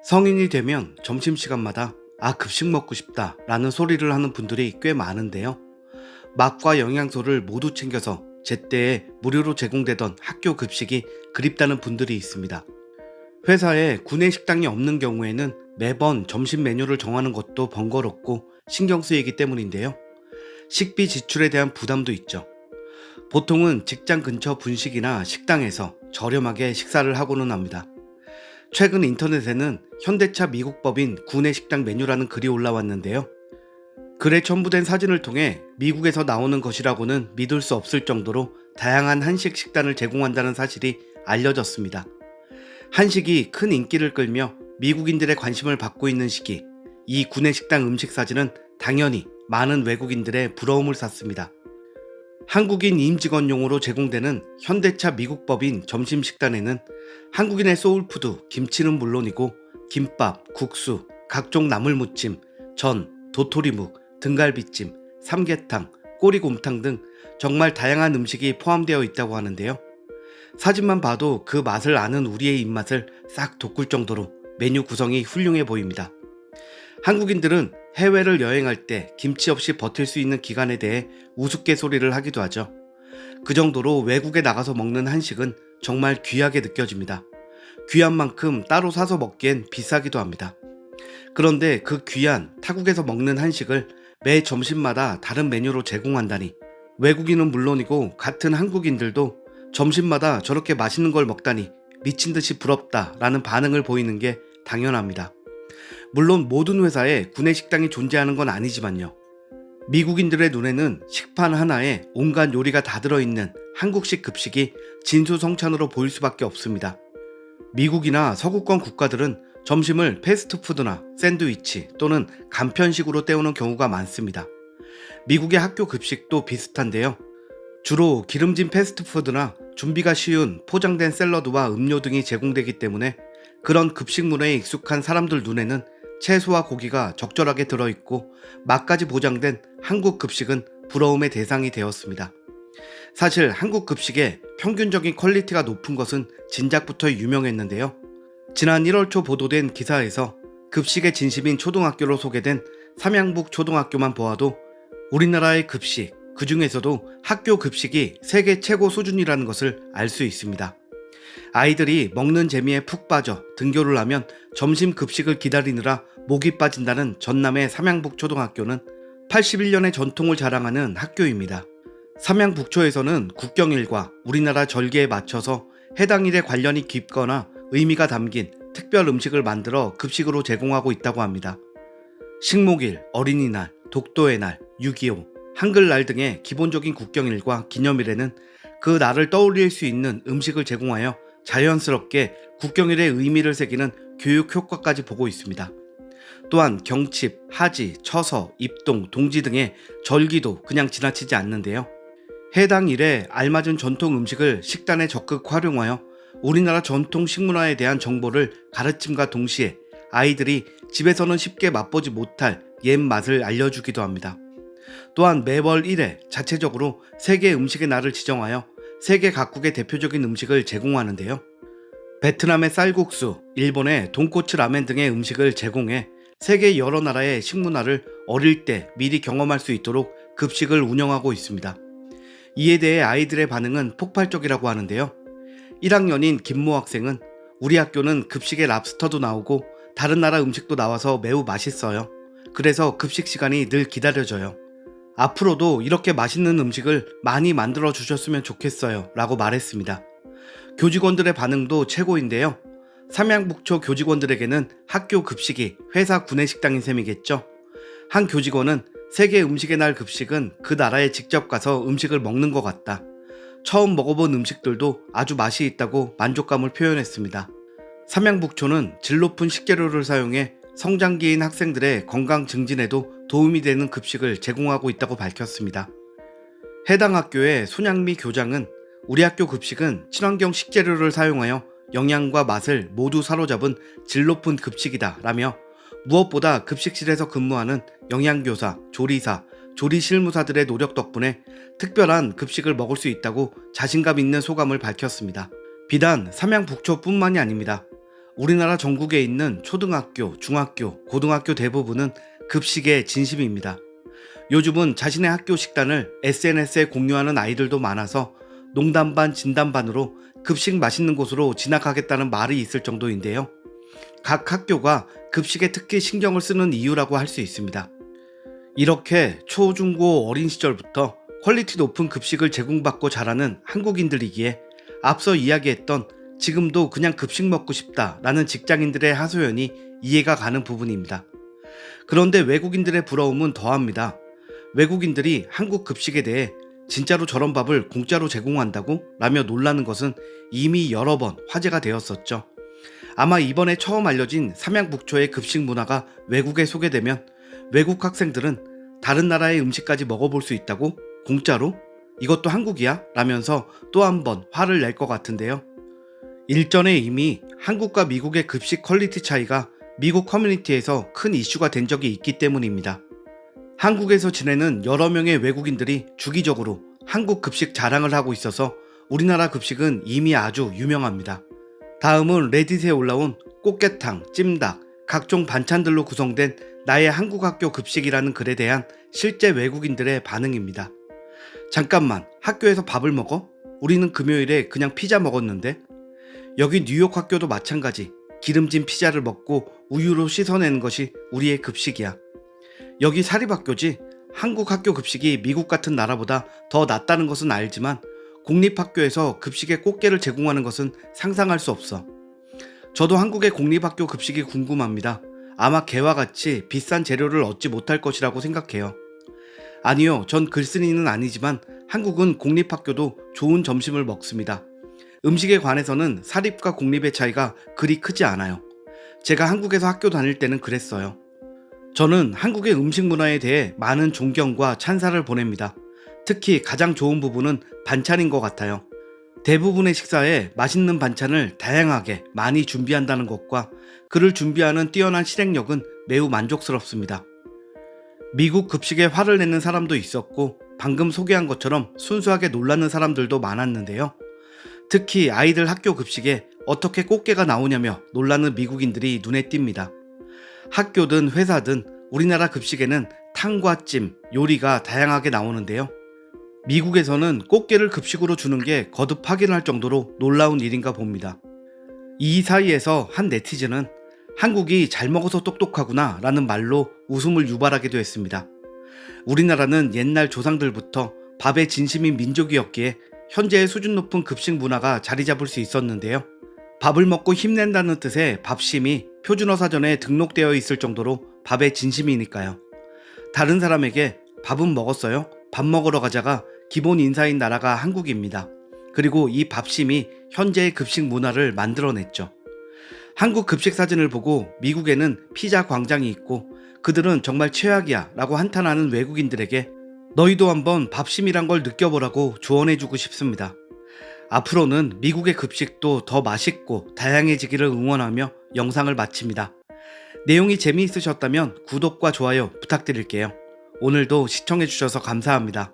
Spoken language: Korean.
성인이 되면 점심시간마다 급식 먹고 싶다 라는 소리를 하는 분들이 꽤 많은데요. 맛과 영양소를 모두 챙겨서 제때에 무료로 제공되던 학교 급식이 그립다는 분들이 있습니다. 회사에 구내 식당이 없는 경우에는 매번 점심 메뉴를 정하는 것도 번거롭고 신경 쓰이기 때문인데요. 식비 지출에 대한 부담도 있죠. 보통은 직장 근처 분식이나 식당에서 저렴하게 식사를 하고는 합니다. 최근 인터넷에는 현대차 미국 법인 구내 식당 메뉴라는 글이 올라왔는데요. 글에 첨부된 사진을 통해 미국에서 나오는 것이라고는 믿을 수 없을 정도로 다양한 한식 식단을 제공한다는 사실이 알려졌습니다. 한식이 큰 인기를 끌며 미국인들의 관심을 받고 있는 시기, 이 구내 식당 음식 사진은 당연히 많은 외국인들의 부러움을 샀습니다. 한국인 임직원용으로 제공되는 현대차 미국 법인 점심 식단에는 한국인의 소울푸드 김치는 물론이고 김밥, 국수, 각종 나물무침, 전, 도토리묵, 등갈비찜, 삼계탕, 꼬리곰탕 등 정말 다양한 음식이 포함되어 있다고 하는데요. 사진만 봐도 그 맛을 아는 우리의 입맛을 싹 돋굴 정도로 메뉴 구성이 훌륭해 보입니다. 한국인들은 해외를 여행할 때 김치 없이 버틸 수 있는 기간에 대해 우스갯소리를 하기도 하죠. 그 정도로 외국에 나가서 먹는 한식은 정말 귀하게 느껴집니다. 귀한 만큼 따로 사서 먹기엔 비싸기도 합니다. 그런데 그 귀한 타국에서 먹는 한식을 매 점심마다 다른 메뉴로 제공한다니 외국인은 물론이고 같은 한국인들도 점심마다 저렇게 맛있는 걸 먹다니 미친 듯이 부럽다라는 반응을 보이는 게 당연합니다. 물론 모든 회사에 구내 식당이 존재하는 건 아니지만요. 미국인들의 눈에는 식판 하나에 온갖 요리가 다 들어있는 한국식 급식이 진수성찬으로 보일 수밖에 없습니다. 미국이나 서구권 국가들은 점심을 패스트푸드나 샌드위치 또는 간편식으로 때우는 경우가 많습니다. 미국의 학교 급식도 비슷한데요. 주로 기름진 패스트푸드나 준비가 쉬운 포장된 샐러드와 음료 등이 제공되기 때문에 그런 급식 문화에 익숙한 사람들 눈에는 채소와 고기가 적절하게 들어있고 맛까지 보장된 한국 급식은 부러움의 대상이 되었습니다. 사실 한국 급식의 평균적인 퀄리티가 높은 것은 진작부터 유명했는데요. 지난 1월 초 보도된 기사에서 급식의 진심인 초등학교로 소개된 삼양북 초등학교만 보아도 우리나라의 급식, 그 중에서도 학교 급식이 세계 최고 수준이라는 것을 알 수 있습니다. 아이들이 먹는 재미에 푹 빠져 등교를 하면 점심 급식을 기다리느라 목이 빠진다는 전남의 삼양북초등학교는 81년의 전통을 자랑하는 학교입니다. 삼양북초에서는 국경일과 우리나라 절기에 맞춰서 해당 일에 관련이 깊거나 의미가 담긴 특별 음식을 만들어 급식으로 제공하고 있다고 합니다. 식목일, 어린이날, 독도의 날, 6.25, 한글날 등의 기본적인 국경일과 기념일에는 그 날을 떠올릴 수 있는 음식을 제공하여 자연스럽게 국경일의 의미를 새기는 교육 효과까지 보고 있습니다. 또한 경칩, 하지, 처서, 입동, 동지 등의 절기도 그냥 지나치지 않는데요. 해당 일에 알맞은 전통 음식을 식단에 적극 활용하여 우리나라 전통 식문화에 대한 정보를 가르침과 동시에 아이들이 집에서는 쉽게 맛보지 못할 옛 맛을 알려주기도 합니다. 또한 매월 1회 자체적으로 세계 음식의 날을 지정하여 세계 각국의 대표적인 음식을 제공하는데요. 베트남의 쌀국수, 일본의 돈코츠 라멘 등의 음식을 제공해 세계 여러 나라의 식문화를 어릴 때 미리 경험할 수 있도록 급식을 운영하고 있습니다. 이에 대해 아이들의 반응은 폭발적이라고 하는데요. 1학년인 김모 학생은 우리 학교는 급식에 랍스터도 나오고 다른 나라 음식도 나와서 매우 맛있어요. 그래서 급식 시간이 늘 기다려져요. 앞으로도 이렇게 맛있는 음식을 많이 만들어 주셨으면 좋겠어요 라고 말했습니다. 교직원들의 반응도 최고인데요. 삼양북초 교직원들에게는 학교 급식이 회사 구내식당인 셈이겠죠. 한 교직원은 세계 음식의 날 급식은 그 나라에 직접 가서 음식을 먹는 것 같다. 처음 먹어본 음식들도 아주 맛이 있다고 만족감을 표현했습니다. 삼양북초는 질 높은 식재료를 사용해 성장기인 학생들의 건강 증진에도 도움이 되는 급식을 제공하고 있다고 밝혔습니다. 해당 학교의 손양미 교장은 우리 학교 급식은 친환경 식재료를 사용하여 영양과 맛을 모두 사로잡은 질 높은 급식이다 라며 무엇보다 급식실에서 근무하는 영양교사, 조리사, 조리실무사들의 노력 덕분에 특별한 급식을 먹을 수 있다고 자신감 있는 소감을 밝혔습니다. 비단 삼양북초뿐만이 아닙니다. 우리나라 전국에 있는 초등학교, 중학교, 고등학교 대부분은 급식에 진심입니다. 요즘은 자신의 학교 식단을 SNS에 공유하는 아이들도 많아서 농담 반 진담 반으로 급식 맛있는 곳으로 진학하겠다는 말이 있을 정도인데요. 각 학교가 급식에 특히 신경을 쓰는 이유라고 할 수 있습니다. 이렇게 초, 중, 고 어린 시절부터 퀄리티 높은 급식을 제공받고 자라는 한국인들이기에 앞서 이야기했던 지금도 그냥 급식 먹고 싶다라는 직장인들의 하소연이 이해가 가는 부분입니다. 그런데 외국인들의 부러움은 더합니다. 외국인들이 한국 급식에 대해 진짜로 저런 밥을 공짜로 제공한다고? 라며 놀라는 것은 이미 여러 번 화제가 되었었죠. 아마 이번에 처음 알려진 삼양북초의 급식 문화가 외국에 소개되면 외국 학생들은 다른 나라의 음식까지 먹어볼 수 있다고? 공짜로? 이것도 한국이야? 라면서 또 한 번 화를 낼 것 같은데요. 일전에 이미 한국과 미국의 급식 퀄리티 차이가 미국 커뮤니티에서 큰 이슈가 된 적이 있기 때문입니다. 한국에서 지내는 여러 명의 외국인들이 주기적으로 한국 급식 자랑을 하고 있어서 우리나라 급식은 이미 아주 유명합니다. 다음은 레딧에 올라온 꽃게탕, 찜닭, 각종 반찬들로 구성된 나의 한국 학교 급식이라는 글에 대한 실제 외국인들의 반응입니다. 잠깐만, 학교에서 밥을 먹어? 우리는 금요일에 그냥 피자 먹었는데? 여기 뉴욕 학교도 마찬가지. 기름진 피자를 먹고 우유로 씻어내는 것이 우리의 급식이야. 여기 사립학교지? 한국 학교 급식이 미국 같은 나라보다 더 낫다는 것은 알지만 공립학교에서 급식에 꽃게를 제공하는 것은 상상할 수 없어. 저도 한국의 공립학교 급식이 궁금합니다. 아마 개와 같이 비싼 재료를 얻지 못할 것이라고 생각해요. 아니요, 전 글쓴이는 아니지만 한국은 공립학교도 좋은 점심을 먹습니다. 음식에 관해서는 사립과 공립의 차이가 그리 크지 않아요. 제가 한국에서 학교 다닐 때는 그랬어요. 저는 한국의 음식 문화에 대해 많은 존경과 찬사를 보냅니다. 특히 가장 좋은 부분은 반찬인 것 같아요. 대부분의 식사에 맛있는 반찬을 다양하게 많이 준비한다는 것과 그를 준비하는 뛰어난 실행력은 매우 만족스럽습니다. 미국 급식에 화를 내는 사람도 있었고 방금 소개한 것처럼 순수하게 놀라는 사람들도 많았는데요. 특히 아이들 학교 급식에 어떻게 꽃게가 나오냐며 놀라는 미국인들이 눈에 띕니다. 학교든 회사든 우리나라 급식에는 탕과 찜, 요리가 다양하게 나오는데요. 미국에서는 꽃게를 급식으로 주는 게 거듭 확인할 정도로 놀라운 일인가 봅니다. 이 사이에서 한 네티즌은 한국이 잘 먹어서 똑똑하구나 라는 말로 웃음을 유발하기도 했습니다. 우리나라는 옛날 조상들부터 밥에 진심인 민족이었기에 현재의 수준 높은 급식 문화가 자리 잡을 수 있었는데요. 밥을 먹고 힘낸다는 뜻의 밥심이 표준어 사전에 등록되어 있을 정도로 밥에 진심이니까요. 다른 사람에게 밥은 먹었어요? 밥 먹으러 가자가 기본 인사인 나라가 한국입니다. 그리고 이 밥심이 현재의 급식 문화를 만들어냈죠. 한국 급식 사진을 보고 미국에는 피자 광장이 있고 그들은 정말 최악이야 라고 한탄하는 외국인들에게 너희도 한번 밥심이란 걸 느껴보라고 조언해주고 싶습니다. 앞으로는 미국의 급식도 더 맛있고 다양해지기를 응원하며 영상을 마칩니다. 내용이 재미있으셨다면 구독과 좋아요 부탁드릴게요. 오늘도 시청해주셔서 감사합니다.